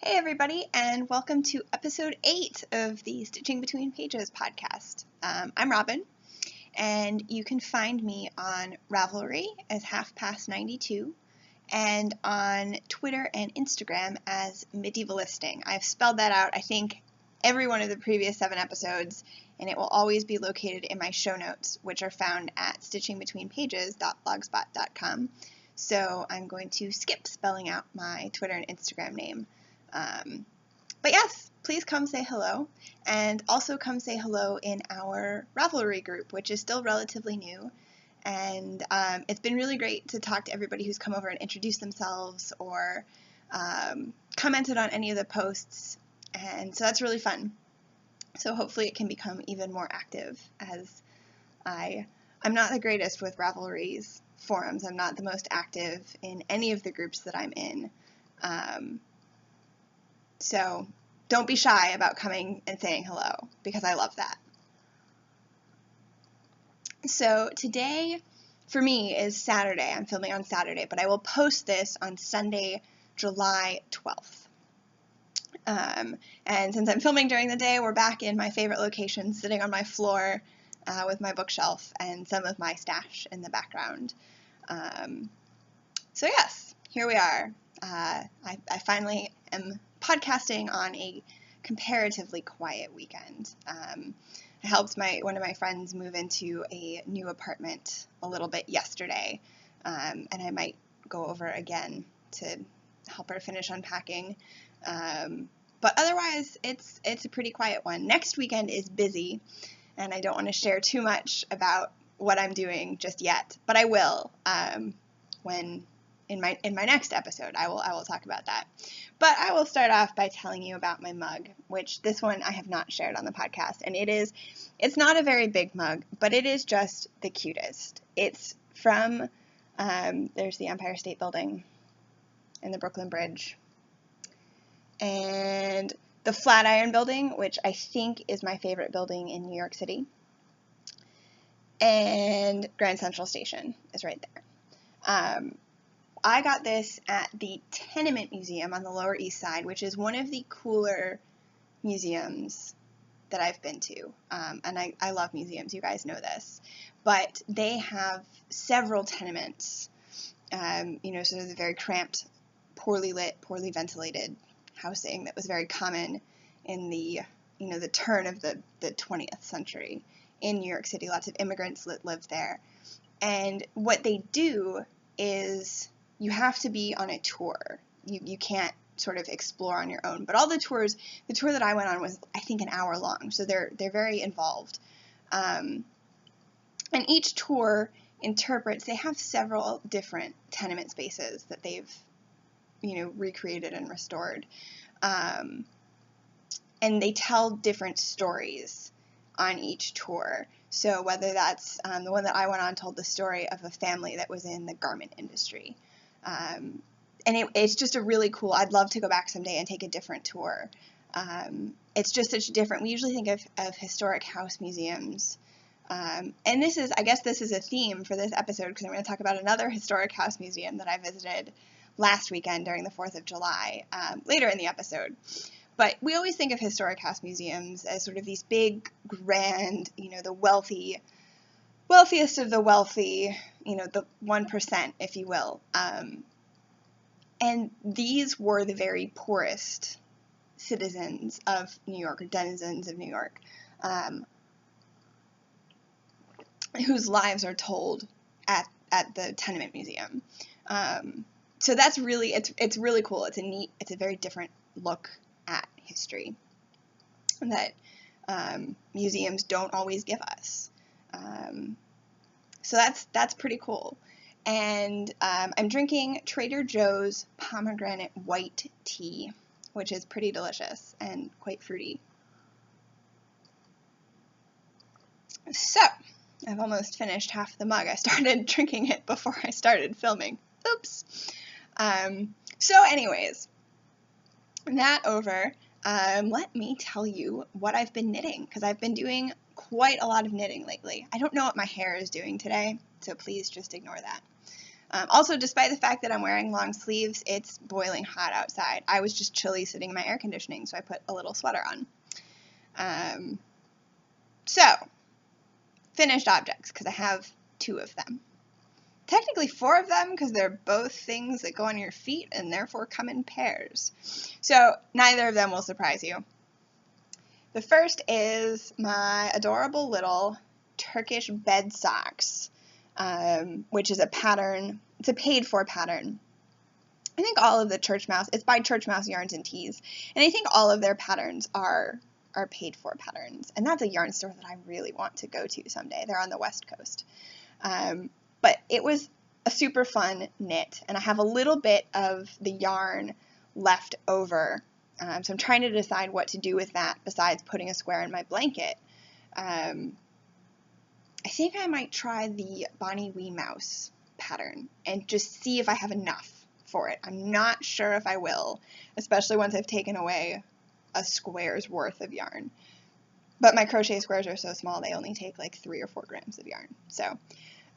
Hey everybody, and welcome to episode 8 of the Stitching Between Pages podcast. I'm Robin, and you can find me on Ravelry as halfpast92 and on Twitter and Instagram as medievalisting. I've spelled that out, I think, every one of the previous 7 episodes, and it will always be located in my show notes, which are found at stitchingbetweenpages.blogspot.com. So I'm going to skip spelling out my Twitter and Instagram name. But yes, please come say hello, and also come say hello in our Ravelry group, which is still relatively new, and it's been really great to talk to everybody who's come over and introduced themselves or commented on any of the posts, and so that's really fun. So hopefully it can become even more active, as I'm not the greatest with Ravelry's forums. I'm not the most active in any of the groups that I'm in. So don't be shy about coming and saying hello, because I love that. So today, for me, is Saturday. I'm filming on Saturday, but I will post this on Sunday, July 12th. And since I'm filming during the day, we're back in my favorite location, sitting on my floor with my bookshelf and some of my stash in the background. So yes, here we are. I finally am podcasting on a comparatively quiet weekend. I helped one of my friends move into a new apartment a little bit yesterday, and I might go over again to help her finish unpacking. But otherwise, it's a pretty quiet one. Next weekend is busy, and I don't want to share too much about what I'm doing just yet, but I will when in my next episode. I will talk about that. But I will start off by telling you about my mug, which this one I have not shared on the podcast, and it's not a very big mug, but it is just the cutest. It's from there's the Empire State Building and the Brooklyn Bridge and the Flatiron Building, which I think is my favorite building in New York City, and Grand Central Station is right there. I got this at the Tenement Museum on the Lower East Side, which is one of the cooler museums that I've been to. And I love museums, you guys know this. But they have several tenements, sort of the very cramped, poorly lit, poorly ventilated housing that was very common in the turn of the 20th century in New York City. Lots of immigrants lived there. And what they do is you have to be on a tour. You can't sort of explore on your own. But all the tour that I went on was, I think, an hour long. So they're very involved. And each tour they have several different tenement spaces that they've, recreated and restored. And they tell different stories on each tour. So whether that's the one that I went on told the story of a family that was in the garment industry. And it's just a really cool, I'd love to go back someday and take a different tour. It's just such different, we usually think of historic house museums. And I guess this is a theme for this episode, because I'm going to talk about another historic house museum that I visited last weekend during the 4th of July, later in the episode. But we always think of historic house museums as sort of these big, grand, the wealthiest of the wealthy, the 1%, if you will. And these were the very poorest citizens of New York, or denizens of New York, whose lives are told at the Tenement Museum. So that's really, it's really cool. It's a very different look at history that museums don't always give us. So that's pretty cool. And I'm drinking Trader Joe's pomegranate white tea, which is pretty delicious and quite fruity. So I've almost finished half the mug. I started drinking it before I started filming. Oops. So anyways, that over, let me tell you what I've been knitting, because I've been doing quite a lot of knitting lately. I don't know what my hair is doing today, so please just ignore that. Also, despite the fact that I'm wearing long sleeves, it's boiling hot outside. I was just chilly sitting in my air conditioning, so I put a little sweater on. So, finished objects, because I have 2 of them. Technically 4 of them, because they're both things that go on your feet and therefore come in pairs. So, neither of them will surprise you. The first is my adorable little Turkish bed socks, which is a pattern. It's a paid-for pattern. I think all of the Church Mouse, it's by Church Mouse Yarns and Tees, and I think all of their patterns are paid-for patterns, and that's a yarn store that I really want to go to someday. They're on the West Coast. But it was a super fun knit, and I have a little bit of the yarn left over, so I'm trying to decide what to do with that besides putting a square in my blanket. I think I might try the Bonnie Wee Mouse pattern and just see if I have enough for it. I'm not sure if I will, especially once I've taken away a square's worth of yarn. But my crochet squares are so small, they only take like 3 or 4 grams of yarn. So,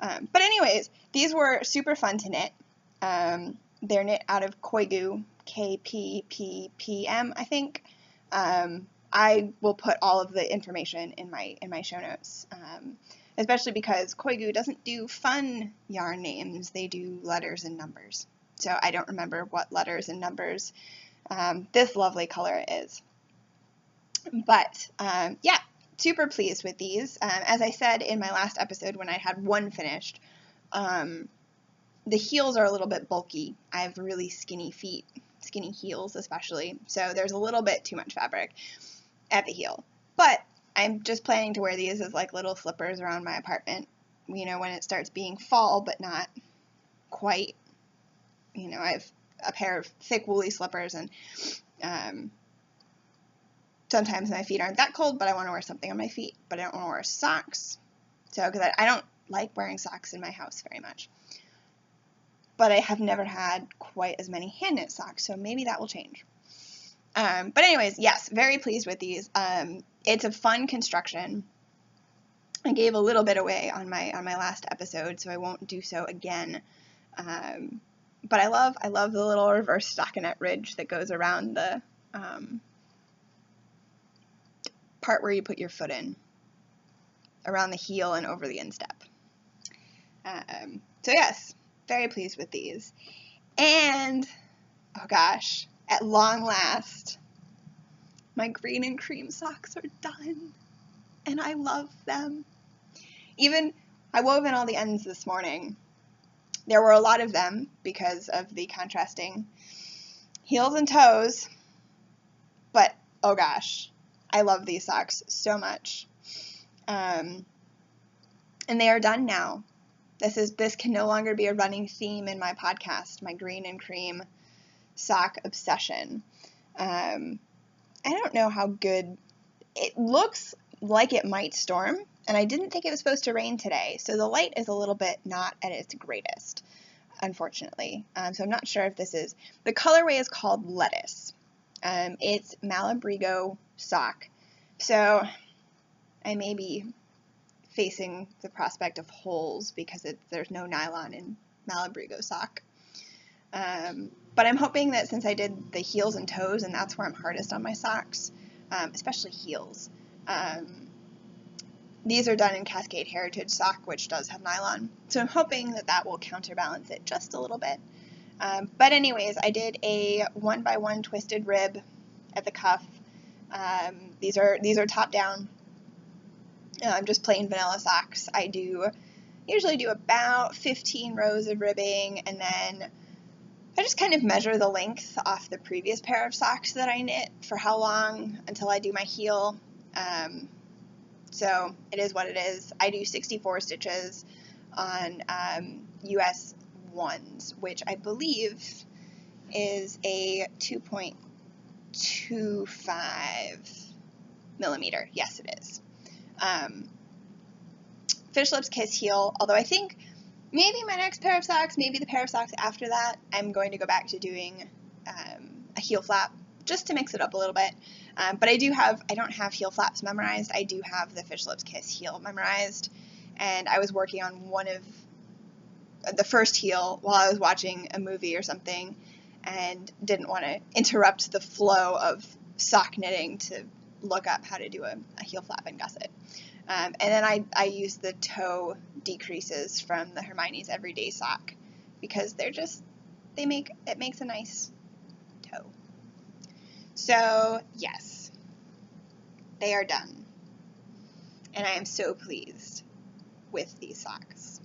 but anyways, these were super fun to knit. They're knit out of Koigu, KPPPM, I think. I will put all of the information in my show notes, especially because Koigu doesn't do fun yarn names. They do letters and numbers. So I don't remember what letters and numbers this lovely color is. But yeah, super pleased with these. As I said in my last episode when I had one finished, the heels are a little bit bulky. I have really skinny feet, skinny heels especially, so there's a little bit too much fabric at the heel. But I'm just planning to wear these as like little slippers around my apartment, you know, when it starts being fall, but not quite. You know, I have a pair of thick woolly slippers, and sometimes my feet aren't that cold, but I want to wear something on my feet, but I don't want to wear socks. So, because I don't like wearing socks in my house very much. But I have never had quite as many hand knit socks, so maybe that will change. But anyways, yes, very pleased with these. It's a fun construction. I gave a little bit away on my last episode, so I won't do so again. But I love the little reverse stockinette ridge that goes around the part where you put your foot in, around the heel and over the instep. So yes, very pleased with these. And, oh gosh, at long last, my green and cream socks are done, and I love them. I wove in all the ends this morning. There were a lot of them because of the contrasting heels and toes, but oh gosh, I love these socks so much. And they are done now. This can no longer be a running theme in my podcast, my green and cream sock obsession. I don't know how good it looks. Like it might storm, and I didn't think it was supposed to rain today, so the light is a little bit not at its greatest, unfortunately. So I'm not sure if this is, the colorway is called Lettuce. It's Malabrigo sock, so I may be facing the prospect of holes because there's no nylon in Malabrigo sock. But I'm hoping that since I did the heels and toes, and that's where I'm hardest on my socks, especially heels, these are done in Cascade Heritage sock, which does have nylon. So I'm hoping that that will counterbalance it just a little bit. But anyways, I did a 1x1 twisted rib at the cuff. These are top down. Just plain vanilla socks. I usually do about 15 rows of ribbing, and then I just kind of measure the length off the previous pair of socks that I knit for how long until I do my heel. So it is what it is. I do 64 stitches on US 1s, which I believe is a 2.25 millimeter. Yes, it is. Fish Lips Kiss heel, although I think maybe my next pair of socks, maybe the pair of socks after that, I'm going to go back to doing a heel flap just to mix it up a little bit. But I don't have heel flaps memorized. I do have the Fish Lips Kiss heel memorized, and I was working on one of the first heel while I was watching a movie or something and didn't want to interrupt the flow of sock knitting to look up how to do a heel flap and gusset. And then I use the toe decreases from the Hermione's Everyday Sock because it makes a nice toe. So yes, they are done. And I am so pleased with these socks.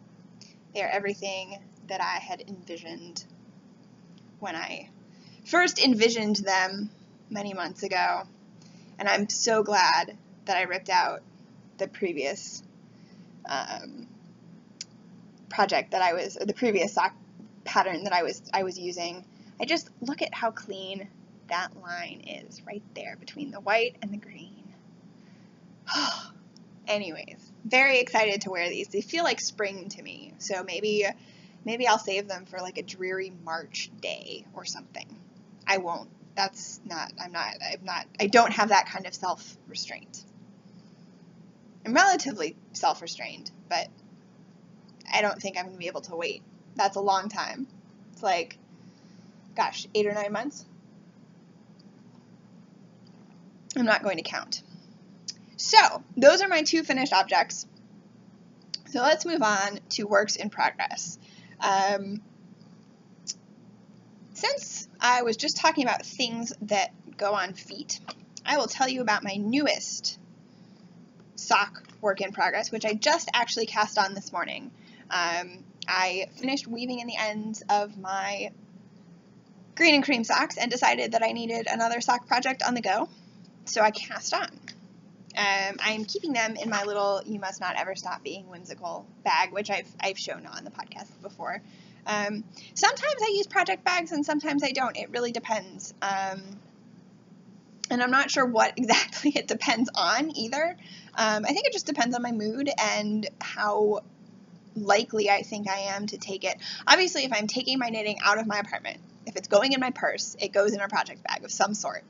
They are everything that I had envisioned when I first envisioned them many months ago. And I'm so glad that I ripped out the previous project that the previous sock pattern that I was using. I just look at how clean that line is right there between the white and the green. Anyways, very excited to wear these. They feel like spring to me, so maybe I'll save them for like a dreary March day or something. I won't. I don't have that kind of self-restraint. I'm relatively self-restrained, but I don't think I'm going to be able to wait. That's a long time. It's like, gosh, 8 or 9 months? I'm not going to count. So, those are my 2 finished objects. So let's move on to works in progress. Since I was just talking about things that go on feet, I will tell you about my newest sock work in progress, which I just actually cast on this morning. I finished weaving in the ends of my green and cream socks and decided that I needed another sock project on the go, so I cast on. I'm keeping them in my little You Must Not Ever Stop Being Whimsical bag, which I've shown on the podcast before. Sometimes I use project bags and sometimes I don't. It really depends. And I'm not sure what exactly it depends on either. I think it just depends on my mood and how likely I think I am to take it. Obviously, if I'm taking my knitting out of my apartment, if it's going in my purse, it goes in a project bag of some sort.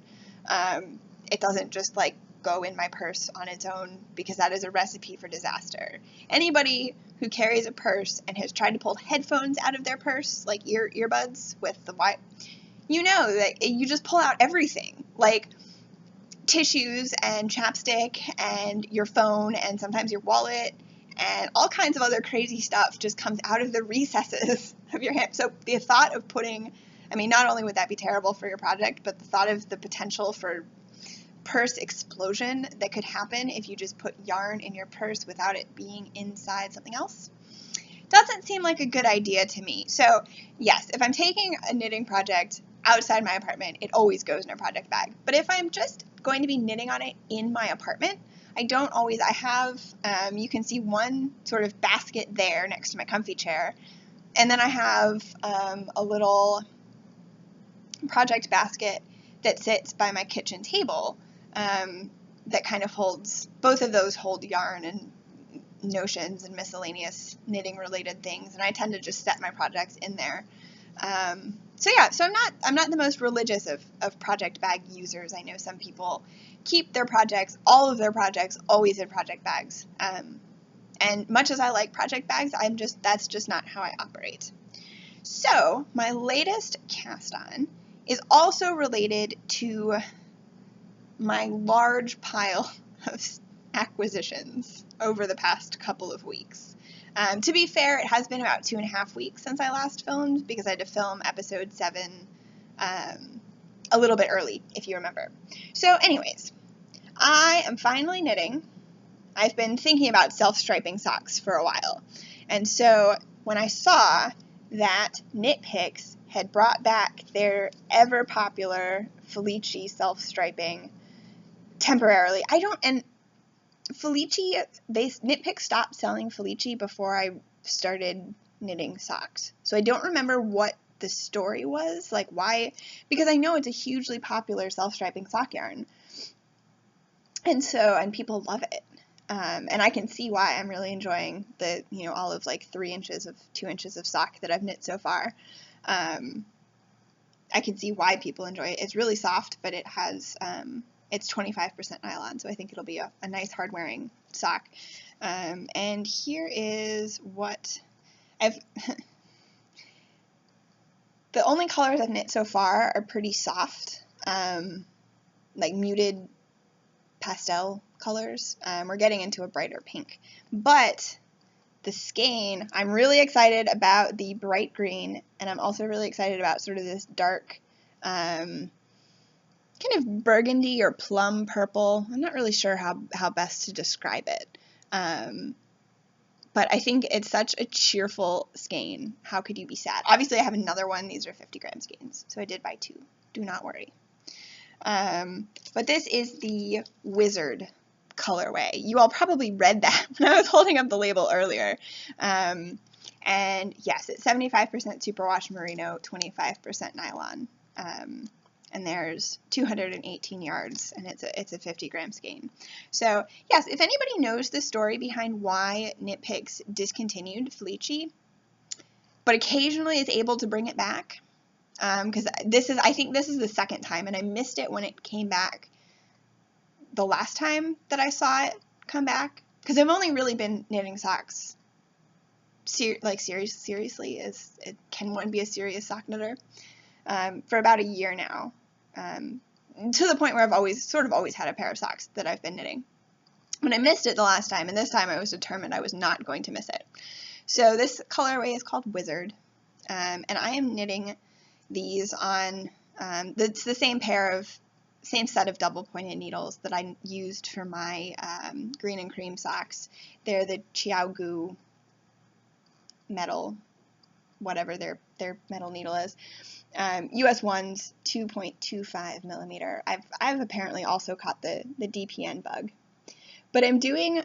It doesn't just like go in my purse on its own, because that is a recipe for disaster. Anybody who carries a purse and has tried to pull headphones out of their purse, like earbuds with the wire, you know that you just pull out everything, like tissues and chapstick and your phone and sometimes your wallet and all kinds of other crazy stuff just comes out of the recesses of your hand. So the thought of not only would that be terrible for your project, but the thought of the potential for purse explosion that could happen if you just put yarn in your purse without it being inside something else doesn't seem like a good idea to me. So yes, if I'm taking a knitting project outside my apartment, it always goes in a project bag. But if I'm just going to be knitting on it in my apartment, I have, you can see one sort of basket there next to my comfy chair, and then I have a little project basket that sits by my kitchen table that kind of holds, both of those hold yarn and notions and miscellaneous knitting related things, and I tend to just set my projects in there. So I'm not the most religious of project bag users. I know some people keep their projects, all of their projects, always in project bags. And much as I like project bags, that's just not how I operate. So my latest cast on is also related to my large pile of acquisitions over the past couple of weeks. To be fair, it has been about 2.5 weeks since I last filmed, because I had to film episode 7 a little bit early, if you remember. So anyways, I am finally knitting. I've been thinking about self-striping socks for a while. And so when I saw that Knit Picks had brought back their ever-popular Felici self-striping temporarily, Knit Picks stopped selling Felici before I started knitting socks. So I don't remember what the story was, like why, because I know it's a hugely popular self-striping sock yarn. And people love it. And I can see why. I'm really enjoying the, all of like 2 inches of sock that I've knit so far. I can see why people enjoy it. It's really soft, but it has, it's 25% nylon, so I think it'll be a nice hard-wearing sock. And here is what The only colors I've knit so far are pretty soft, like muted pastel colors. We're getting into a brighter pink. But the skein, I'm really excited about the bright green, and I'm also really excited about sort of this dark, kind of burgundy or plum purple. I'm not really sure how best to describe it. But I think it's such a cheerful skein. How could you be sad? Obviously, I have another one. These are 50-gram skeins, so I did buy 2. Do not worry. But this is the Wizard colorway. You all probably read that when I was holding up the label earlier. And yes, it's 75% superwash merino, 25% nylon. And there's 218 yards, and it's a 50-gram skein. So yes, if anybody knows the story behind why Knit Picks discontinued Felici, but occasionally is able to bring it back, because I think this is the second time, and I missed it when it came back the last time that I saw it come back, because I've only really been knitting socks seriously, can one be a serious sock knitter, for about a year now. To the point where I've always had a pair of socks that I've been knitting. But I missed it the last time, and this time I was determined I was not going to miss it. So this colorway is called Wizard, and I am knitting these on, it's the same set of double pointed needles that I used for my green and cream socks. They're the Chiaogu metal, whatever their metal needle is. US 1's 2.25 millimeter. I've apparently also caught the DPN bug. But I'm doing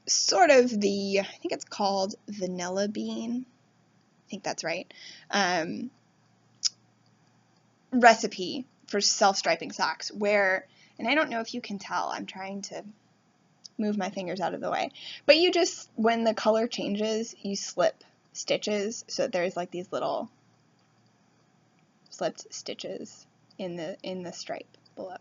sort of I think it's called vanilla bean. I think that's right. Recipe for self-striping socks where, and I don't know if you can tell, I'm trying to move my fingers out of the way, but you just, when the color changes, you slip stitches, so there's like these little slipped stitches in the stripe below.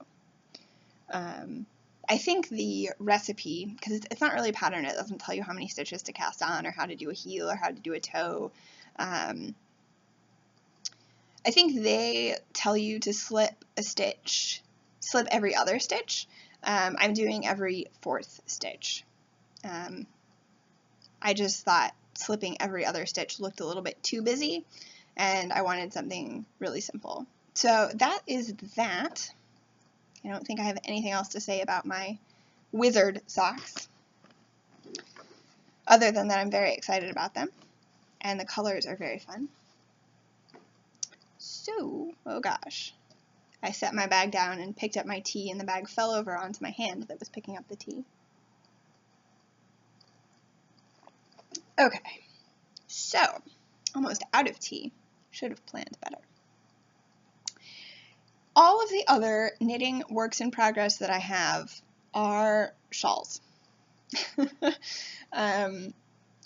I think the recipe, because it's not really a pattern, it doesn't tell you how many stitches to cast on or how to do a heel or how to do a toe. I think they tell you to slip every other stitch. I'm doing every 4th stitch. I just thought slipping every other stitch looked a little bit too busy, and I wanted something really simple. So that is that. I don't think I have anything else to say about my Wizard socks, other than that I'm very excited about them, and the colors are very fun. So, oh gosh, I set my bag down and picked up my tea, and the bag fell over onto my hand that was picking up the tea. Okay, so, almost out of tea. Should have planned better. All of the other knitting works in progress that I have are shawls. And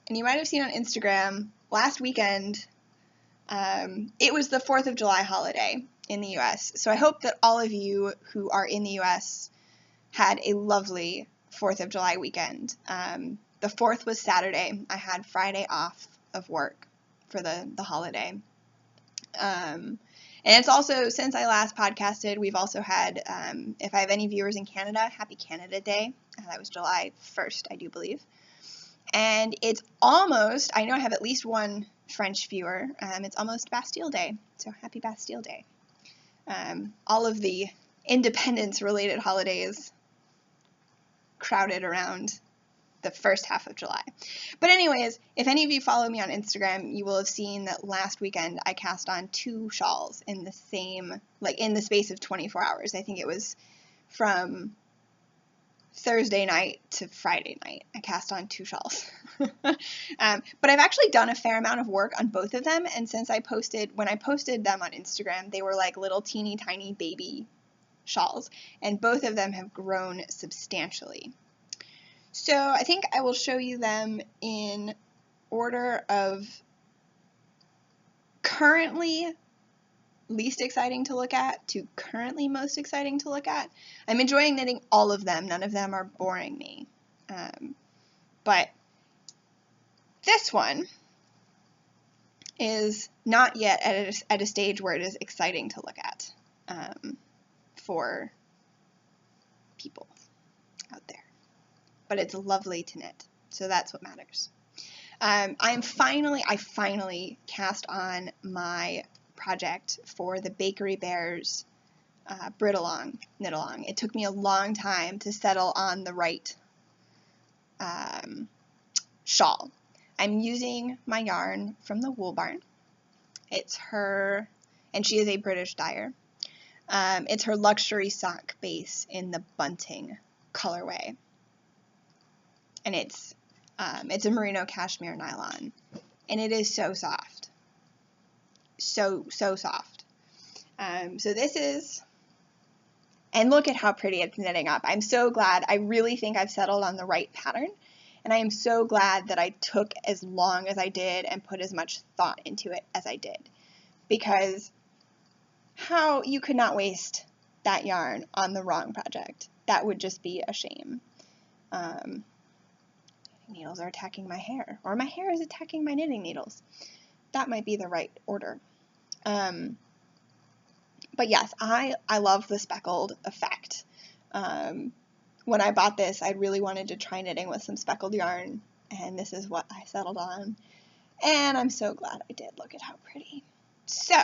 you might have seen on Instagram last weekend, it was the 4th of July holiday in the US. So I hope that all of you who are in the US had a lovely 4th of July weekend. The 4th was Saturday. I had Friday off of work for the holiday. And it's also, since I last podcasted, we've also had, if I have any viewers in Canada, Happy Canada Day. That was July 1st, I do believe. And it's almost, I know I have at least one French viewer, it's almost Bastille Day, so happy Bastille Day. All of the independence-related holidays crowded around the first half of July. But anyways, if any of you follow me on Instagram, you will have seen that last weekend I cast on 2 shawls in the same, like in the space of 24 hours. I think it was from Thursday night to Friday night. I cast on 2 shawls. But I've actually done a fair amount of work on both of them, and since when I posted them on Instagram, they were like little teeny tiny baby shawls, and both of them have grown substantially. So I think I will show you them in order of currently least exciting to look at to currently most exciting to look at. I'm enjoying knitting all of them. None of them are boring me. But this one is not yet at a stage where it is exciting to look at for people out there. But it's lovely to knit, so that's what matters. I finally cast on my project for the Bakery Bears knit along. It took me a long time to settle on the right shawl. I'm using my yarn from the Wool Barn. It's her, and she is a British dyer. It's her luxury sock base in the bunting colorway, and it's a merino cashmere nylon, and it is so soft, so soft. So this is, and look at how pretty it's knitting up. I'm so glad. I really think I've settled on the right pattern, and I am so glad that I took as long as I did and put as much thought into it as I did, because you could not waste that yarn on the wrong project. That would just be a shame. Needles are attacking my hair, or my hair is attacking my knitting needles. That might be the right order. But yes, I love the speckled effect. When I bought this, I really wanted to try knitting with some speckled yarn, and this is what I settled on. And I'm so glad I did. Look at how pretty. So,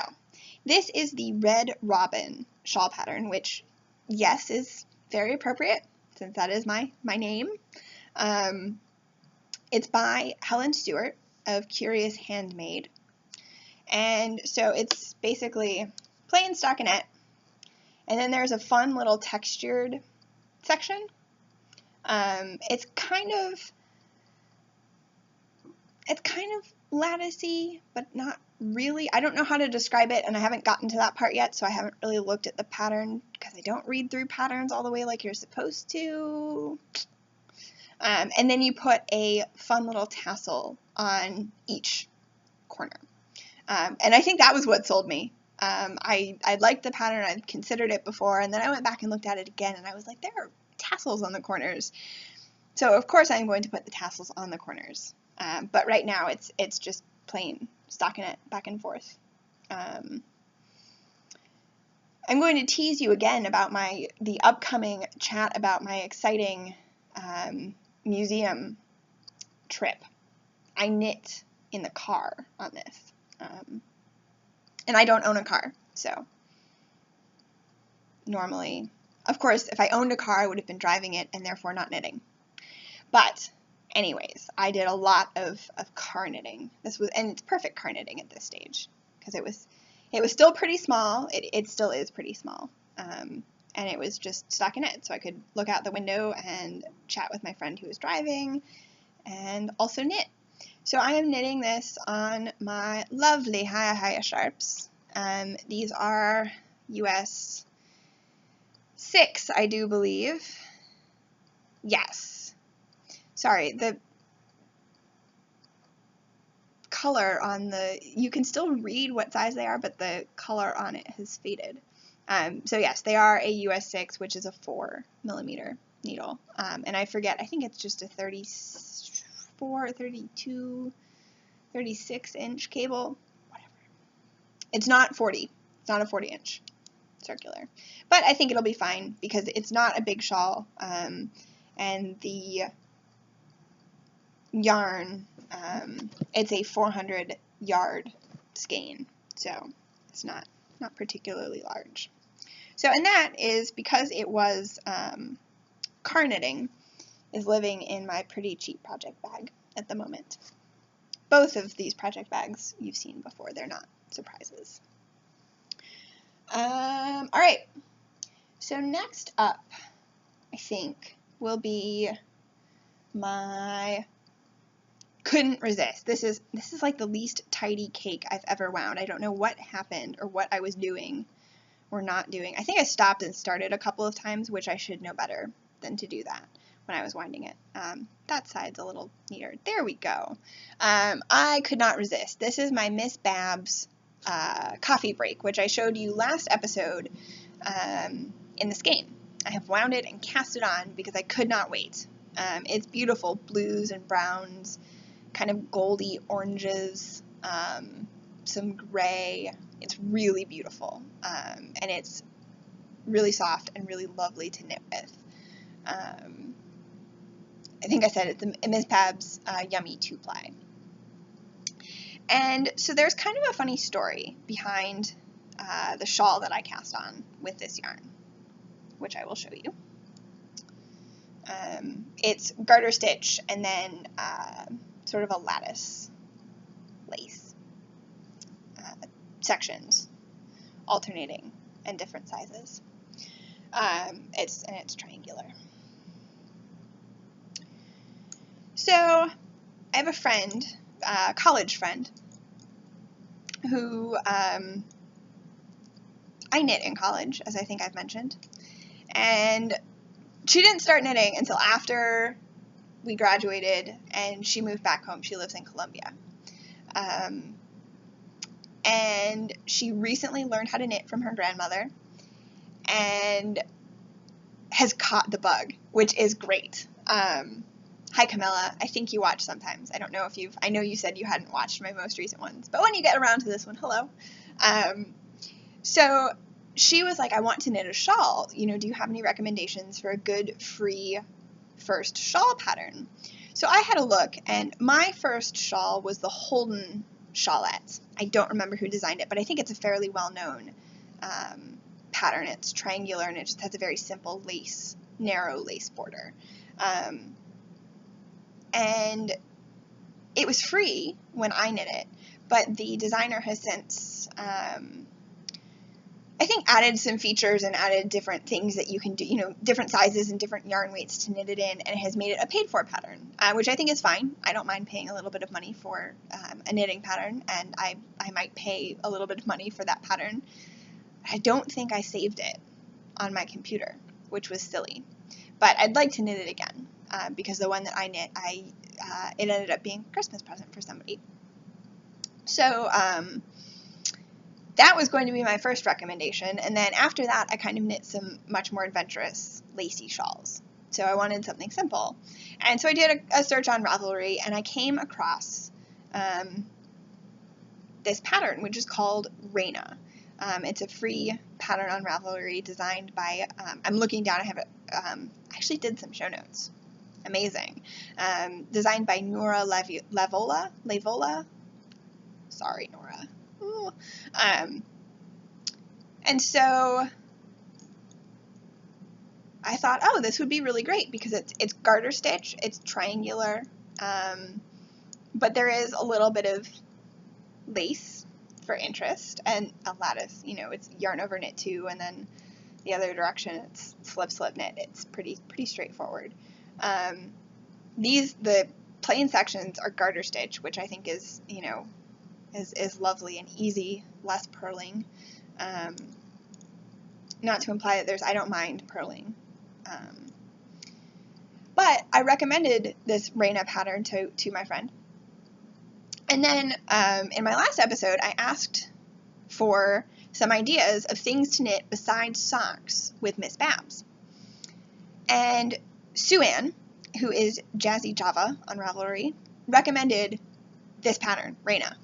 this is the Red Robin shawl pattern, which, yes, is very appropriate, since that is my name. It's by Helen Stewart of Curious Handmade. And so it's basically plain stockinette, and then there's a fun little textured section. It's kind of latticey, but not really. I don't know how to describe it, and I haven't gotten to that part yet, so I haven't really looked at the pattern, because I don't read through patterns all the way like you're supposed to. And then you put a fun little tassel on each corner. And I think that was what sold me. I liked the pattern, I'd considered it before, and then I went back and looked at it again, and I was like, there are tassels on the corners. So of course I'm going to put the tassels on the corners. But right now it's just plain stockinette back and forth. I'm going to tease you again about the upcoming chat about my exciting museum trip. I knit in the car on this. And I don't own a car, so normally, of course, if I owned a car, I would have been driving it and therefore not knitting. But anyways, I did a lot of car knitting. And it's perfect car knitting at this stage, because it was still pretty small. It still is pretty small. And it was just stockinette, so I could look out the window and chat with my friend who was driving and also knit. So I am knitting this on my lovely Hiya Sharps. These are US 6, I do believe. Yes. Sorry, the color on you can still read what size they are, but the color on it has faded. So yes, they are a US 6, which is a 4mm needle. And I forget, I think it's just a 34, 32, 36-inch cable, whatever. It's not 40. It's not a 40-inch circular. But I think it'll be fine, because it's not a big shawl, and the yarn, it's a 400-yard skein, so it's not particularly large. So, and that is because it was car knitting, is living in my pretty cheap project bag at the moment. Both of these project bags you've seen before. They're not surprises. All right. So next up, I think, will be my couldn't resist. This is like the least tidy cake I've ever wound. I don't know what happened or what I was doing or not doing. I think I stopped and started a couple of times, which I should know better than to do that when I was winding it. That side's a little neater. There we go. I could not resist. This is my Miss Babs coffee break, which I showed you last episode in the skein. I have wound it and cast it on because I could not wait. It's beautiful, blues and browns, kind of goldy oranges. some gray. It's really beautiful, and it's really soft and really lovely to knit with. I think I said it's a Miss Pab's Yummy 2-ply. And so there's kind of a funny story behind the shawl that I cast on with this yarn, which I will show you. It's garter stitch and then sort of a lattice lace sections, alternating and different sizes. It's triangular. So I have a friend, college friend, who I knit in college, as I think I've mentioned, and she didn't start knitting until after we graduated and she moved back home. She lives in Colombia. And she recently learned how to knit from her grandmother and has caught the bug, which is great. Hi Camilla, I think you watch sometimes. I don't know if I know you said you hadn't watched my most recent ones, but when you get around to this one, hello. So she was like, I want to knit a shawl. Do you have any recommendations for a good free first shawl pattern? So I had a look, and my first shawl was the Holden shawlette. I don't remember who designed it, but I think it's a fairly well-known pattern. It's triangular, and it just has a very simple lace, narrow lace border. And it was free when I knit it, but the designer has since, I think, added some features and added different things that you can do, different sizes and different yarn weights to knit it in, and it has made it a paid-for pattern, which I think is fine. I don't mind paying a little bit of money for a knitting pattern, and I might pay a little bit of money for that pattern. I don't think I saved it on my computer, which was silly, but I'd like to knit it again. Because the one that I knit, it ended up being a Christmas present for somebody. So that was going to be my first recommendation, and then after that I kind of knit some much more adventurous lacy shawls. So I wanted something simple, and so I did a search on Ravelry, and I came across this pattern, which is called Raina. It's a free pattern on Ravelry designed by, I'm looking down, I have it, I actually did some show notes. Amazing. Designed by Nora Levola. Sorry, Nora. Ooh. And so I thought, oh, this would be really great because it's garter stitch, it's triangular, but there is a little bit of lace for interest and a lattice. It's yarn over knit too, and then the other direction it's slip knit. It's pretty straightforward. The plain sections are garter stitch, which I think is lovely and easy, less purling. Not to imply that I don't mind purling. But I recommended this Raina pattern to my friend. And then in my last episode, I asked for some ideas of things to knit besides socks with Miss Babs. And Sue Ann, who is Jazzy Java on Ravelry, recommended this pattern, Raina.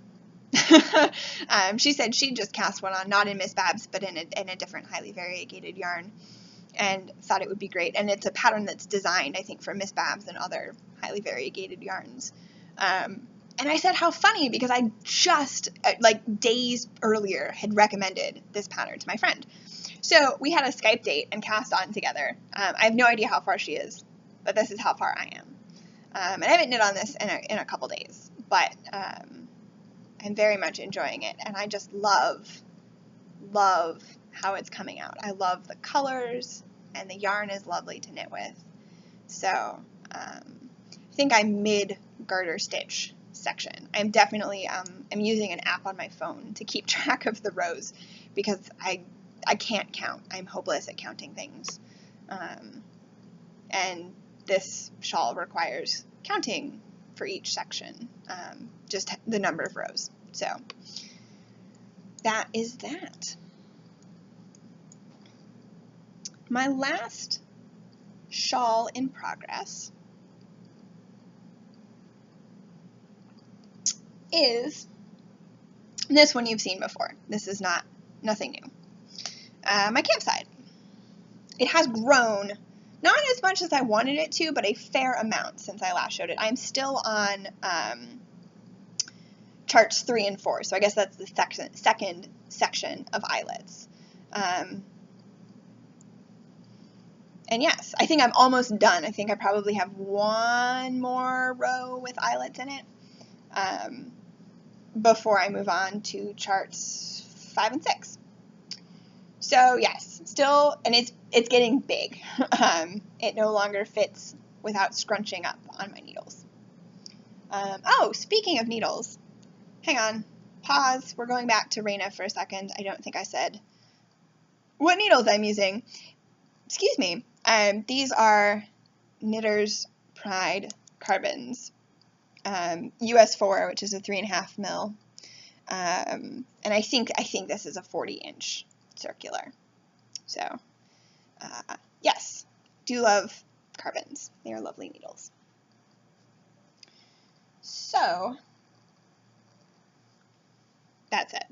She said she'd just cast one on, not in Miss Babs, but in a different highly variegated yarn, and thought it would be great. And it's a pattern that's designed, I think, for Miss Babs and other highly variegated yarns. And I said, how funny, because I just, days earlier, had recommended this pattern to my friend. So we had a Skype date and cast on together. I have no idea how far she is, but this is how far I am. And I haven't knit on this in a couple days, but I'm very much enjoying it, and I just love how it's coming out. I love the colors, and the yarn is lovely to knit with. So I think I'm mid garter stitch section. I'm definitely I'm using an app on my phone to keep track of the rows because I can't count. I'm hopeless at counting things. And this shawl requires counting for each section, just the number of rows. So that is that. My last shawl in progress is This one you've seen before. This is nothing new. My campsite. It has grown, not as much as I wanted it to, but a fair amount since I last showed it. I'm still on charts 3 and 4, so I guess that's the second section of islets. And yes, I think I'm almost done. I think I probably have one more row with islets in it before I move on to charts 5 and 6. So yes, still, and it's getting big. It no longer fits without scrunching up on my needles. Oh, speaking of needles, hang on, pause. We're going back to Raina for a second. I don't think I said what needles I'm using. Excuse me. These are Knitter's Pride carbons, US 4, which is a 3.5 mil, and I think this is a 40-inch circular. So, yes, do love carbons. They are lovely needles. So, that's it.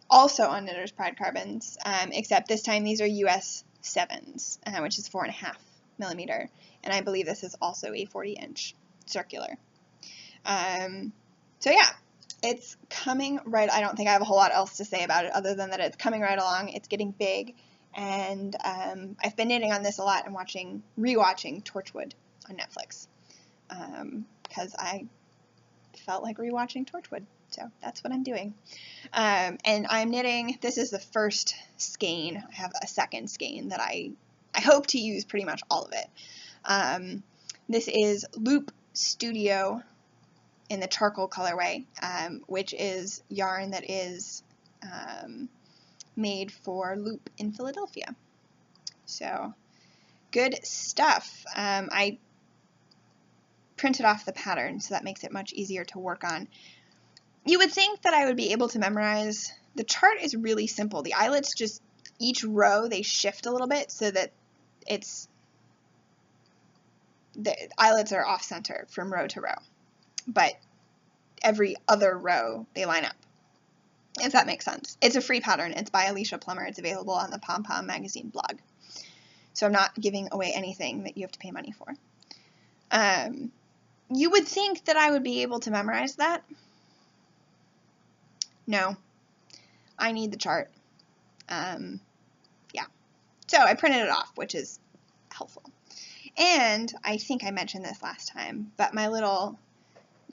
Also on Knitter's Pride carbons, except this time these are US 7s, which is 4.5 millimeter, and I believe this is also a 40-inch circular. So yeah, it's coming right. I don't think I have a whole lot else to say about it other than that it's coming right along. It's getting big, and I've been knitting on this a lot and rewatching Torchwood on Netflix because I felt like rewatching Torchwood. So that's what I'm doing. And I'm knitting, this is the first skein. I have a second skein that I hope to use pretty much all of it. This is Loop Studio in the charcoal colorway, which is yarn that is made for Loop in Philadelphia. So good stuff. I printed off the pattern, so that makes it much easier to work on. You would think that I would be able to memorize. The chart is really simple. The eyelets just, each row, they shift a little bit so that the eyelets are off center from row to row. But every other row, they line up, if that makes sense. It's a free pattern. It's by Alicia Plummer. It's available on the Pom Pom magazine blog. So I'm not giving away anything that you have to pay money for. You would think that I would be able to memorize that. No, I need the chart. Yeah, so I printed it off, which is helpful. And I think I mentioned this last time, but my little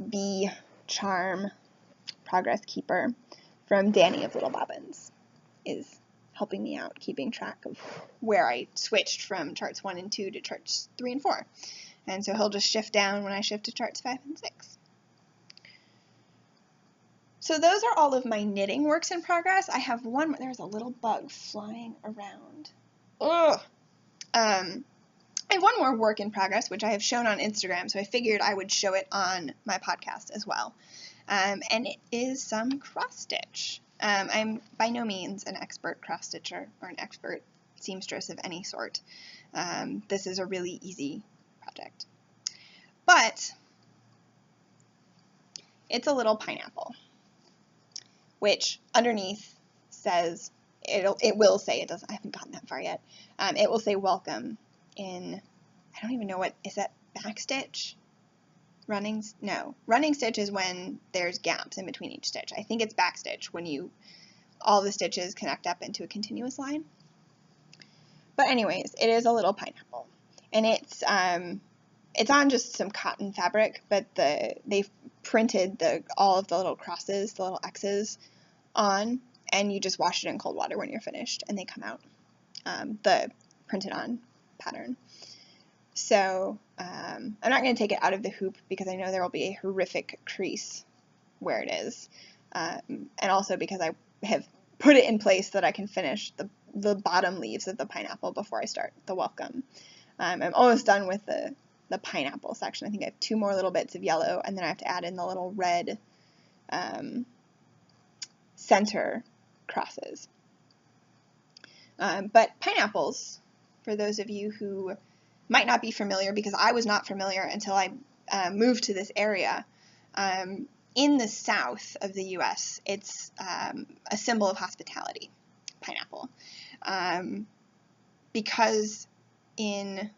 bee charm progress keeper from Danny of Little Bobbins is helping me out, keeping track of where I switched from charts 1 and 2 to charts 3 and 4. And so he'll just shift down when I shift to charts 5 and 6. So those are all of my knitting works in progress. I have one more. There's a little bug flying around. Ugh. I have one more work in progress, which I have shown on Instagram, so I figured I would show it on my podcast as well. And it is some cross-stitch. I'm by no means an expert cross-stitcher or an expert seamstress of any sort. This is a really easy project. But it's a little pineapple, which underneath says, it will say, I haven't gotten that far yet, it will say welcome in, I don't even know what, is that backstitch? Running stitch is when there's gaps in between each stitch. I think it's backstitch when all the stitches connect up into a continuous line. But anyways, it is a little pineapple, and it's on just some cotton fabric, but they've printed all of the little crosses, the little X's on, and you just wash it in cold water when you're finished, and they come out, the printed on pattern. So I'm not going to take it out of the hoop because I know there will be a horrific crease where it is, and also because I have put it in place so that I can finish the bottom leaves of the pineapple before I start the welcome. I'm almost done with the pineapple section. I think I have 2 more little bits of yellow, and then I have to add in the little red center crosses. But pineapples, for those of you who might not be familiar, because I was not familiar until I moved to this area, in the south of the U.S., it's a symbol of hospitality, pineapple, because in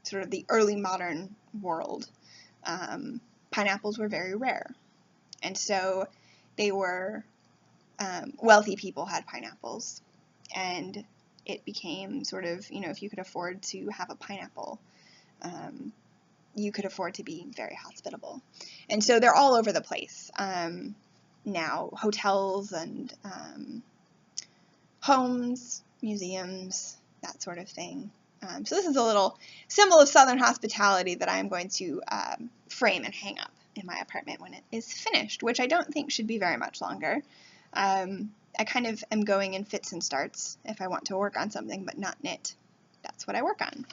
sort of the early modern world, pineapples were very rare. And so they were, wealthy people had pineapples, and it became sort of, if you could afford to have a pineapple, you could afford to be very hospitable. And so they're all over the place now, hotels and homes, museums, that sort of thing. So this is a little symbol of Southern hospitality that I'm going to frame and hang up in my apartment when it is finished, which I don't think should be very much longer. I kind of am going in fits and starts if I want to work on something but not knit. That's what I work on.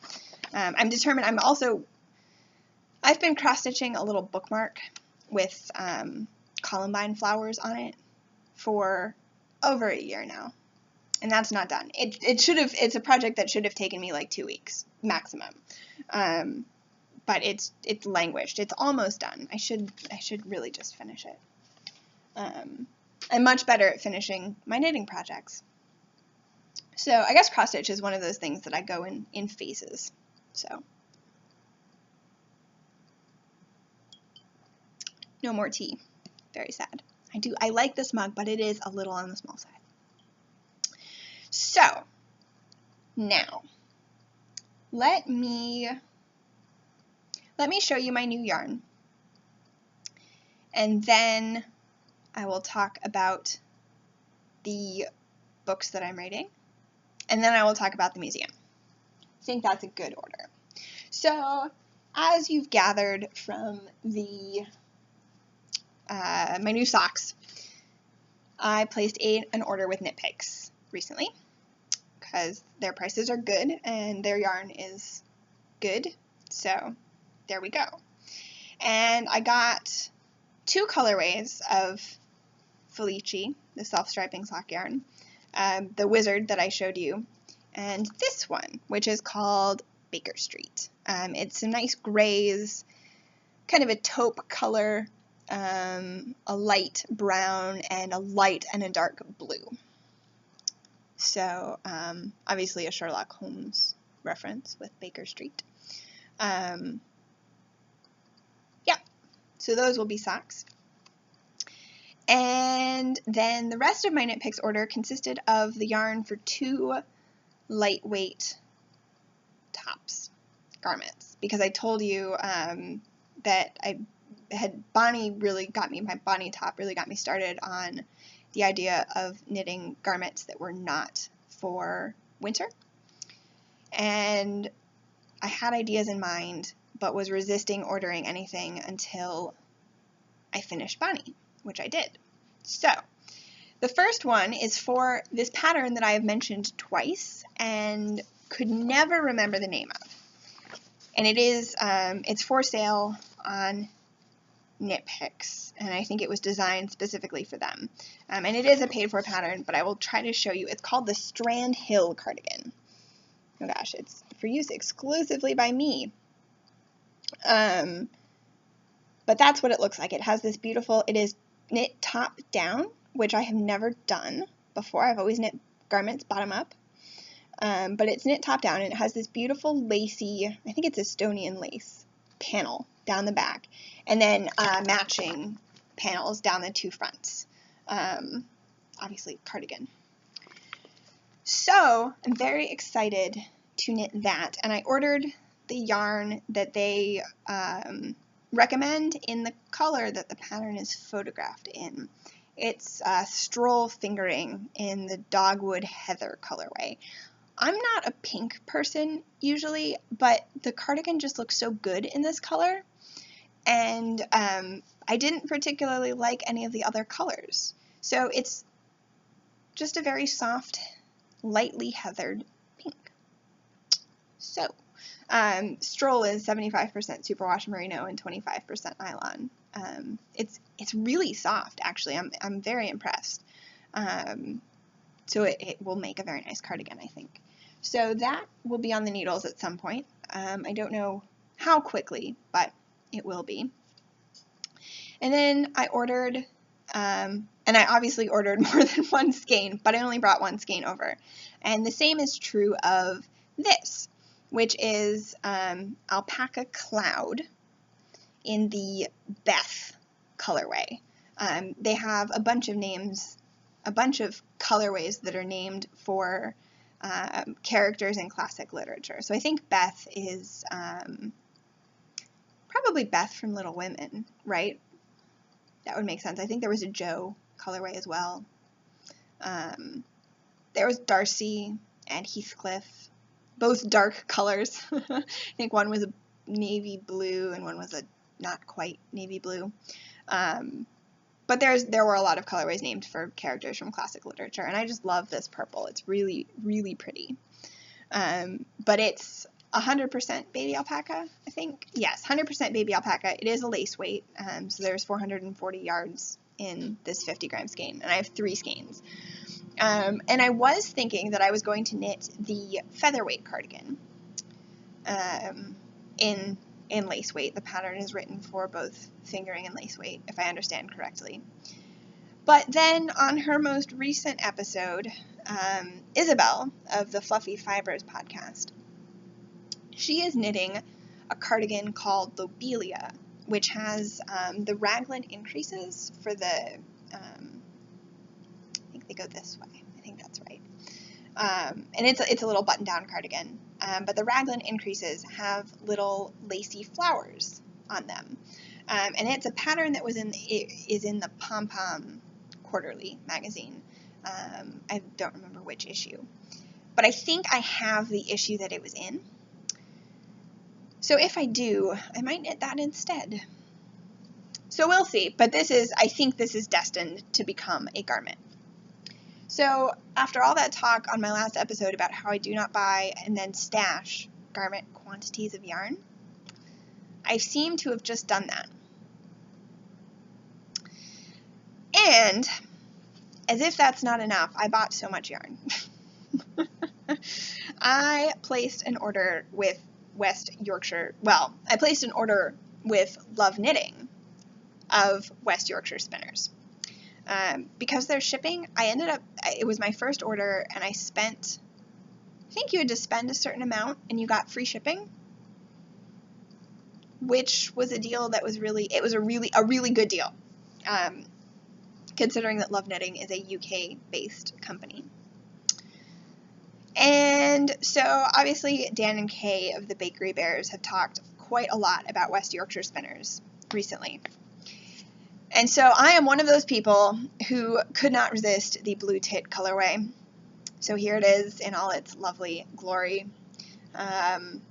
I'm determined. I've been cross-stitching a little bookmark with columbine flowers on it for over a year now, and that's not done. It's a project that should have taken me like 2 weeks maximum, but it's languished. It's almost done. I should really just finish it. I'm much better at finishing my knitting projects. So I guess cross stitch is one of those things that I go in phases. So no more tea. Very sad. I like this mug, but it is a little on the small side. So now let me show you my new yarn, and then I will talk about the books that I'm writing, and then I will talk about the museum. I think that's a good order. So as you've gathered from the my new socks, I placed an order with Knit Picks recently because their prices are good and their yarn is good. So there we go. And I got 2 colorways of Felici, the self-striping sock yarn, the Wizard that I showed you, and this one, which is called Baker Street. It's some nice grays, kind of a taupe color, a light brown, and a light and a dark blue. So obviously a Sherlock Holmes reference with Baker Street. Yeah, so those will be socks. And then the rest of my Knit Picks order consisted of the yarn for 2 lightweight tops, garments, because I told you that my Bonnie top really got me started on the idea of knitting garments that were not for winter. And I had ideas in mind, but was resisting ordering anything until I finished Bonnie, which I did. So the first one is for this pattern that I have mentioned twice and could never remember the name of. And it's for sale on Knit Picks, and I think it was designed specifically for them. And it is a paid for pattern, but I will try to show you. It's called the Strand Hill cardigan. Oh gosh, it's for use exclusively by me. But that's what it looks like. It has this beautiful, it is knit top down, which I have never done before. I've always knit garments bottom up. But it's knit top down, and it has this beautiful lacy, I think it's Estonian lace panel down the back, and then matching panels down the 2 fronts. Obviously cardigan. So I'm very excited to knit that, and I ordered the yarn that they recommend in the color that the pattern is photographed in. It's Stroll Fingering in the Dogwood Heather colorway. I'm not a pink person usually, but the cardigan just looks so good in this color, and I didn't particularly like any of the other colors. So it's just a very soft, lightly heathered pink. So Stroll is 75% superwash merino and 25% nylon. It's really soft, actually. I'm very impressed. So it will make a very nice cardigan, I think. So that will be on the needles at some point. I don't know how quickly, but it will be. And then I ordered, and I obviously ordered more than one skein, but I only brought one skein over. And the same is true of this, which is Alpaca Cloud in the Beth colorway. They have a bunch of names, a bunch of colorways that are named for characters in classic literature. So I think Beth is probably Beth from Little Women, right? That would make sense. I think there was a Jo colorway as well. There was Darcy and Heathcliff, both dark colors. I think one was a navy blue and one was a not quite navy blue. But there were a lot of colorways named for characters from classic literature, and I just love this purple. It's really, really pretty. But it's 100% baby alpaca, I think. Yes, 100% baby alpaca. It is a lace weight, so there's 440 yards in this 50-gram skein, and I have 3 skeins. And I was thinking that I was going to knit the featherweight cardigan in lace weight. The pattern is written for both fingering and lace weight, if I understand correctly. But then on her most recent episode, Isabel of the Fluffy Fibers podcast, she is knitting a cardigan called Lobelia, which has the raglan increases for the, I think they go this way. I think that's right. And it's a little button-down cardigan. But the raglan increases have little lacy flowers on them. And it's a pattern that is in the Pom Pom Quarterly magazine. I don't remember which issue. But I think I have the issue that it was in. So if I do, I might knit that instead. So we'll see. But I think this is destined to become a garment. So after all that talk on my last episode about how I do not buy and then stash garment quantities of yarn, I seem to have just done that. And as if that's not enough, I bought so much yarn. I placed an order with West Yorkshire, I placed an order with Love Knitting of West Yorkshire Spinners. Because they're shipping, it was my first order, and I think you had to spend a certain amount, and you got free shipping, which was a deal that was a really good deal, considering that Love Knitting is a UK-based company. And so, obviously, Dan and Kay of the Bakery Bears have talked quite a lot about West Yorkshire Spinners recently. And so I am one of those people who could not resist the blue tit colorway. So here it is in all its lovely glory. And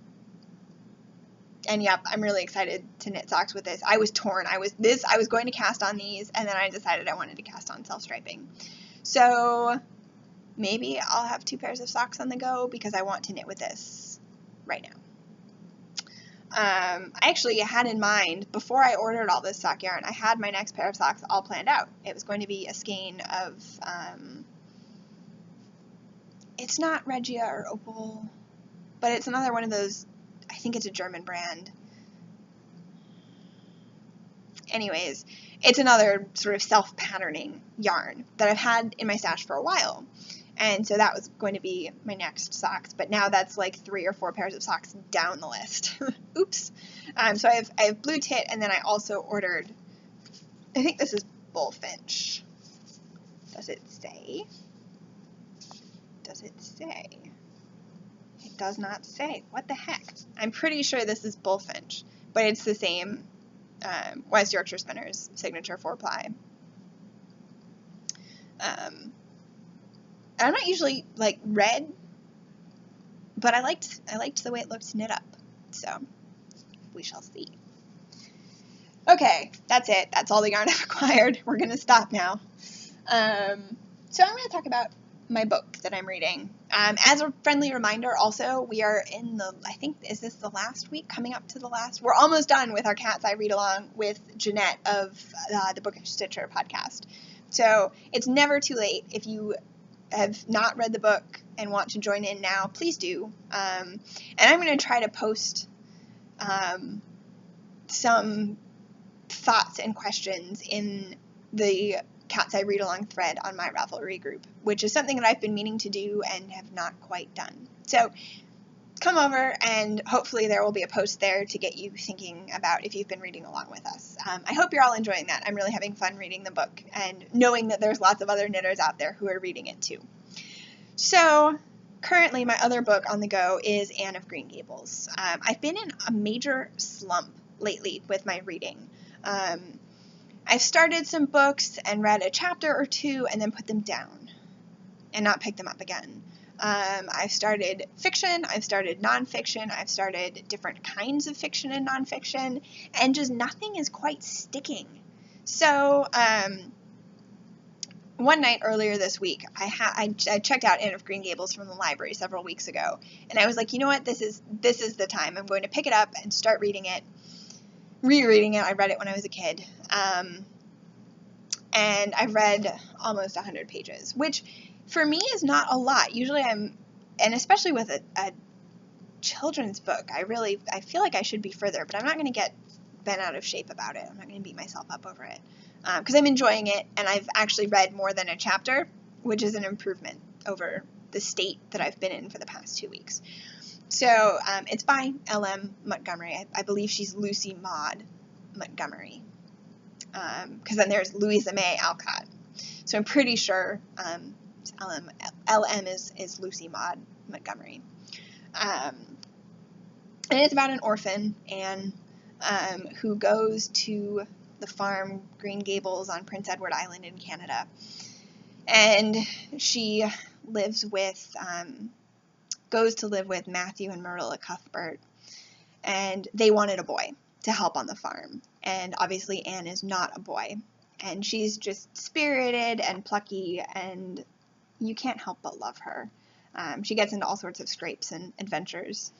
yep, I'm really excited to knit socks with this. I was torn. I was going to cast on these, and then I decided I wanted to cast on self-striping. So maybe I'll have 2 pairs of socks on the go because I want to knit with this right now. I actually had in mind, before I ordered all this sock yarn, I had my next pair of socks all planned out. It was going to be a skein of, it's not Regia or Opal, but it's another one of those, I think it's a German brand. Anyways, it's another sort of self-patterning yarn that I've had in my stash for a while. And so that was going to be my next socks, but now that's like 3 or 4 pairs of socks down the list. Oops. So I have blue tit, and then I also ordered, I think this is bullfinch. Does it say? Does it say? It does not say. What the heck? I'm pretty sure this is bullfinch, but it's the same West Yorkshire Spinners signature 4-ply. I'm not usually like red, but I liked the way it looked knit up, so we shall see. Okay, that's it. That's all the yarn I've acquired. We're gonna stop now. So I'm gonna talk about my book that I'm reading. As a friendly reminder, also, we are in I think, is this the last week? Coming up to the last? We're almost done with our Cat's Eye read along with Jeanette of the Bookish Stitcher podcast. So it's never too late. If you have not read the book and want to join in now, please do. And I'm going to try to post some thoughts and questions in the Cat's Eye Read Along thread on my Ravelry group, which is something that I've been meaning to do and have not quite done. So come over, and hopefully there will be a post there to get you thinking about if you've been reading along with us. I hope you're all enjoying that. I'm really having fun reading the book and knowing that there's lots of other knitters out there who are reading it too. So currently my other book on the go is Anne of Green Gables. I've been in a major slump lately with my reading. I've started some books and read a chapter or two and then put them down and not pick them up again. I've started fiction, I've started nonfiction, I've started different kinds of fiction and nonfiction, and just nothing is quite sticking. So, one night earlier this week, I checked out Anne of Green Gables from the library several weeks ago, and I was like, you know what, this is the time. I'm going to pick it up and start reading it, rereading it. I read it when I was a kid, and I read almost 100 pages, which for me is not a lot. Usually and especially with a children's book, I feel like I should be further, but I'm not going to get bent out of shape about it. I'm not going to beat myself up over it, because I'm enjoying it, and I've actually read more than a chapter, which is an improvement over the state that I've been in for the past 2 weeks. So it's by L.M. Montgomery. I believe she's Lucy Maud Montgomery, because then there's Louisa May Alcott. So I'm pretty sure LM is Lucy Maud Montgomery. And it's about an orphan, Anne, who goes to the farm Green Gables on Prince Edward Island in Canada. And she goes to live with Matthew and Marilla Cuthbert. And they wanted a boy to help on the farm. And obviously Anne is not a boy. And she's just spirited and plucky, and you can't help but love her. She gets into all sorts of scrapes and adventures.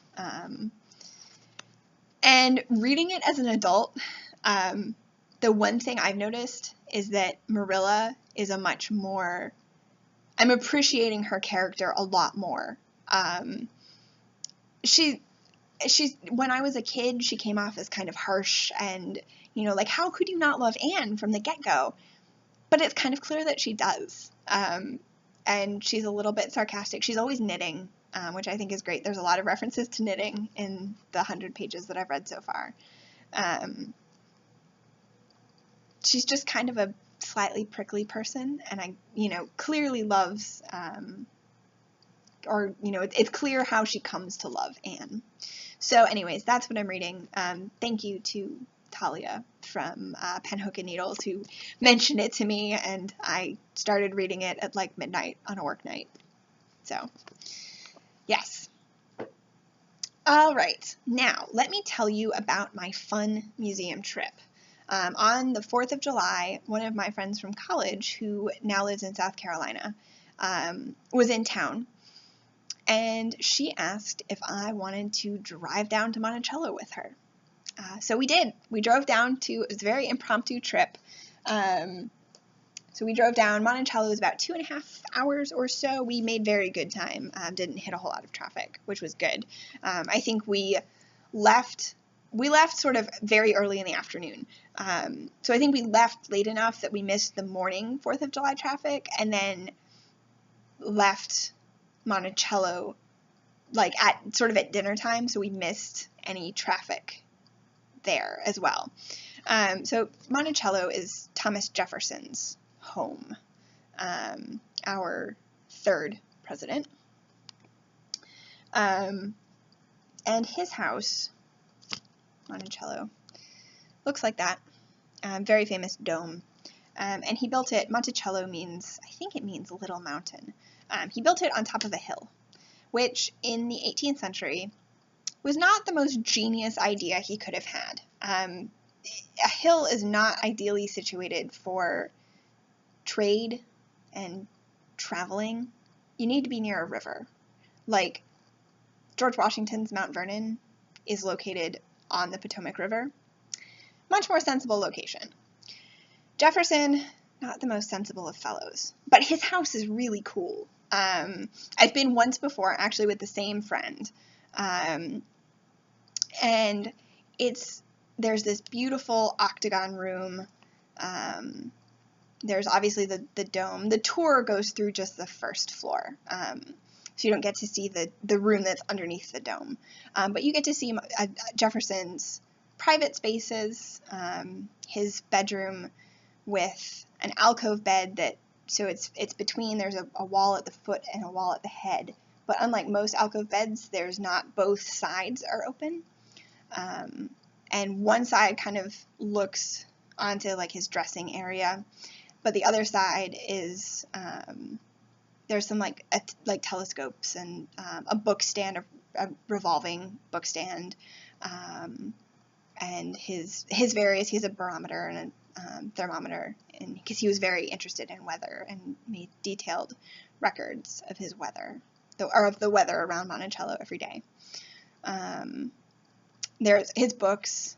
And reading it as an adult, the one thing I've noticed is that Marilla is I'm appreciating her character a lot more. She's when I was a kid, she came off as kind of harsh and, like, how could you not love Anne from the get-go? But it's kind of clear that she does. And she's a little bit sarcastic. She's always knitting, which I think is great. There's a lot of references to knitting in the 100 pages that I've read so far. She's just kind of a slightly prickly person, and clearly loves, it's clear how she comes to love Anne. So anyways, that's what I'm reading. Thank you to Talia from Pen, Hook, and Needles, who mentioned it to me, and I started reading it at like midnight on a work night. So, yes. All right, now let me tell you about my fun museum trip. On the 4th of July, one of my friends from college, who now lives in South Carolina, was in town, and she asked if I wanted to drive down to Monticello with her. So we did. We drove down it was a very impromptu trip. So we drove down. Monticello was about 2.5 hours or so. We made very good time. Didn't hit a whole lot of traffic, which was good. I think we left sort of very early in the afternoon. So I think we left late enough that we missed the morning 4th of July traffic, and then left Monticello at dinner time, so we missed any traffic there as well. So Monticello is Thomas Jefferson's home, our 3rd president. And his house, Monticello, looks like that. Very famous dome. And he built it, Monticello I think it means little mountain. He built it on top of a hill, which in the 18th century was not the most genius idea he could have had. A hill is not ideally situated for trade and traveling. You need to be near a river. Like, George Washington's Mount Vernon is located on the Potomac River. Much more sensible location. Jefferson, not the most sensible of fellows, but his house is really cool. I've been once before, actually with the same friend, and it's there's this beautiful octagon room. There's obviously the dome. The tour goes through just the first floor, so you don't get to see the room that's underneath the dome. But you get to see Jefferson's private spaces, his bedroom with an alcove bed so it's between, there's a wall at the foot and a wall at the head. But unlike most alcove beds, there's not, both sides are open. And one side kind of looks onto like his dressing area, but the other side is, there's some like telescopes and a book stand, a revolving book stand, and his various, he has a barometer and a thermometer, and because he was very interested in weather and made detailed records of his weather, or of the weather around Monticello every day. There's his books.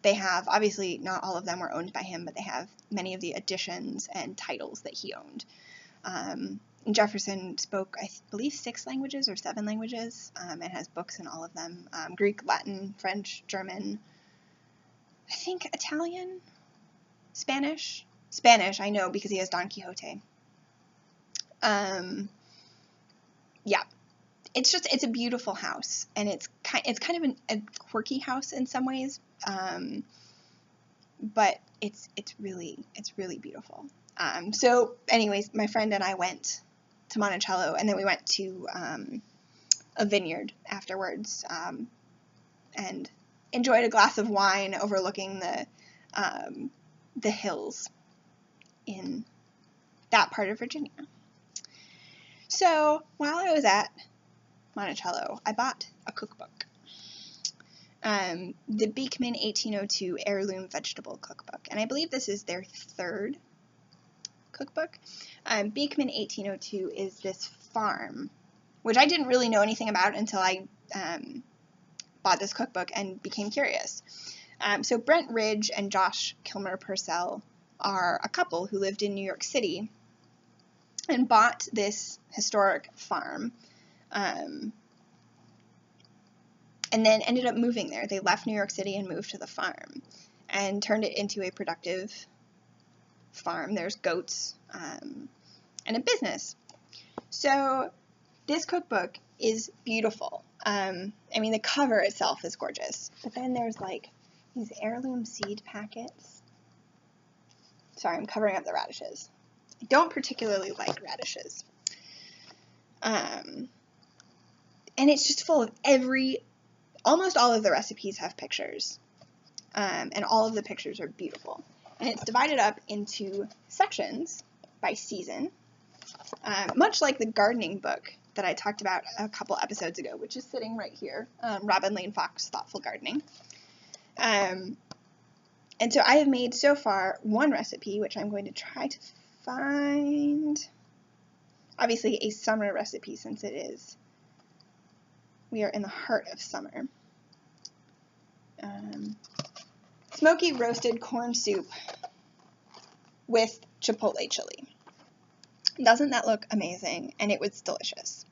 They have, obviously not all of them were owned by him, but they have many of the editions and titles that he owned. Jefferson spoke, I believe, 6 languages or 7 languages, and has books in all of them. Greek, Latin, French, German, I think Italian, Spanish. Spanish, I know, because he has Don Quixote. Yeah. It's a beautiful house, and it's kind of a quirky house in some ways, but it's really beautiful. So anyways, my friend and I went to Monticello, and then we went to a vineyard afterwards, and enjoyed a glass of wine overlooking the hills in that part of Virginia. So while I was at Monticello, I bought a cookbook, the Beekman 1802 Heirloom Vegetable Cookbook, and I believe this is their 3rd cookbook. Beekman 1802 is this farm, which I didn't really know anything about until I bought this cookbook and became curious. So Brent Ridge and Josh Kilmer Purcell are a couple who lived in New York City and bought this historic farm, and then ended up moving there. They left New York City and moved to the farm and turned it into a productive farm. There's goats, and a business. So this cookbook is beautiful. I mean, the cover itself is gorgeous, but then there's like these heirloom seed packets. Sorry, I'm covering up the radishes. I don't particularly like radishes. And it's just full of almost all of the recipes have pictures, and all of the pictures are beautiful. And it's divided up into sections by season, much like the gardening book that I talked about a couple episodes ago, which is sitting right here, Robin Lane Fox Thoughtful Gardening. And so I have made so far one recipe, which I'm going to try to find. Obviously a summer recipe, since we are in the heart of summer. Smoky roasted corn soup with chipotle chili. Doesn't that look amazing? And it was delicious.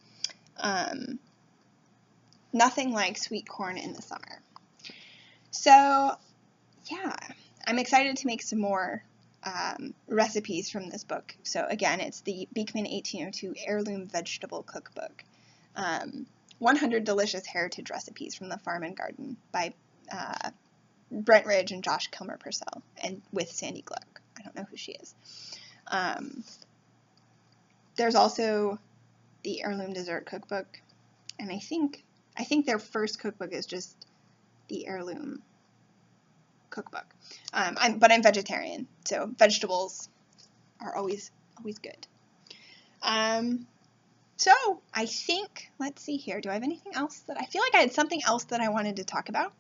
Nothing like sweet corn in the summer. So, yeah, I'm excited to make some more recipes from this book. So again, it's the Beekman 1802 Heirloom Vegetable Cookbook. 100 Delicious Heritage Recipes from the Farm and Garden by Brent Ridge and Josh Kilmer Purcell, and with Sandy Gluck. I don't know who she is. There's also the Heirloom Dessert Cookbook, and I think their first cookbook is just the Heirloom Cookbook. But I'm vegetarian, so vegetables are always good. So I think, let's see here, do I have anything else I feel like I had something else that I wanted to talk about,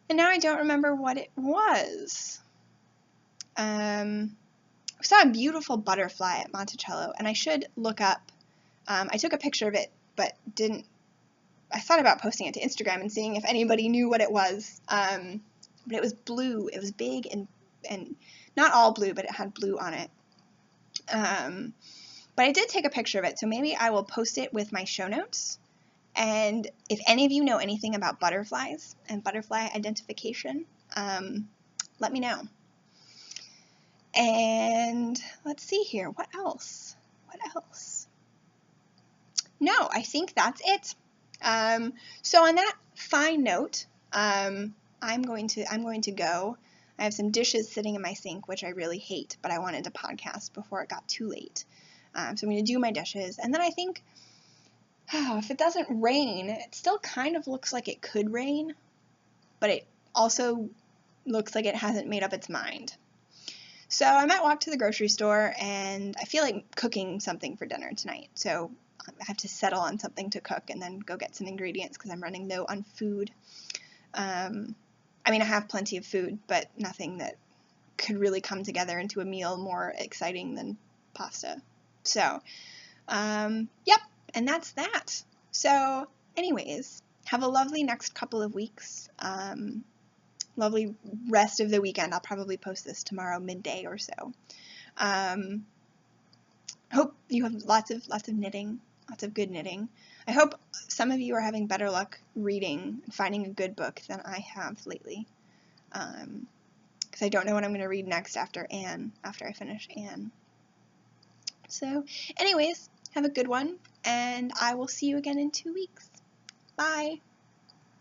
and now I don't remember what it was. We saw a beautiful butterfly at Monticello, and I should look up, I took a picture of it, but didn't, I thought about posting it to Instagram and seeing if anybody knew what it was, but it was blue. It was big and not all blue, but it had blue on it. But I did take a picture of it, so maybe I will post it with my show notes, And if any of you know anything about butterflies and butterfly identification, let me know. And let's see here. What else? What else? No, I think that's it. So on that fine note, I'm going to go. I have some dishes sitting in my sink, which I really hate, but I wanted to podcast before it got too late. So I'm going to do my dishes, and then I think, if it doesn't rain, it still kind of looks like it could rain, but it also looks like it hasn't made up its mind. So I might walk to the grocery store, and I feel like cooking something for dinner tonight. So I have to settle on something to cook and then go get some ingredients because I'm running low on food. I mean, I have plenty of food, but nothing that could really come together into a meal more exciting than pasta. So, yep, and that's that. So, anyways, have a lovely next couple of weeks. Lovely rest of the weekend. I'll probably post this tomorrow midday or so. Hope you have lots of knitting, lots of good knitting. I hope some of you are having better luck reading and finding a good book than I have lately. Because I don't know what I'm going to read next after I finish Anne. So, anyways, have a good one, and I will see you again in 2 weeks. Bye!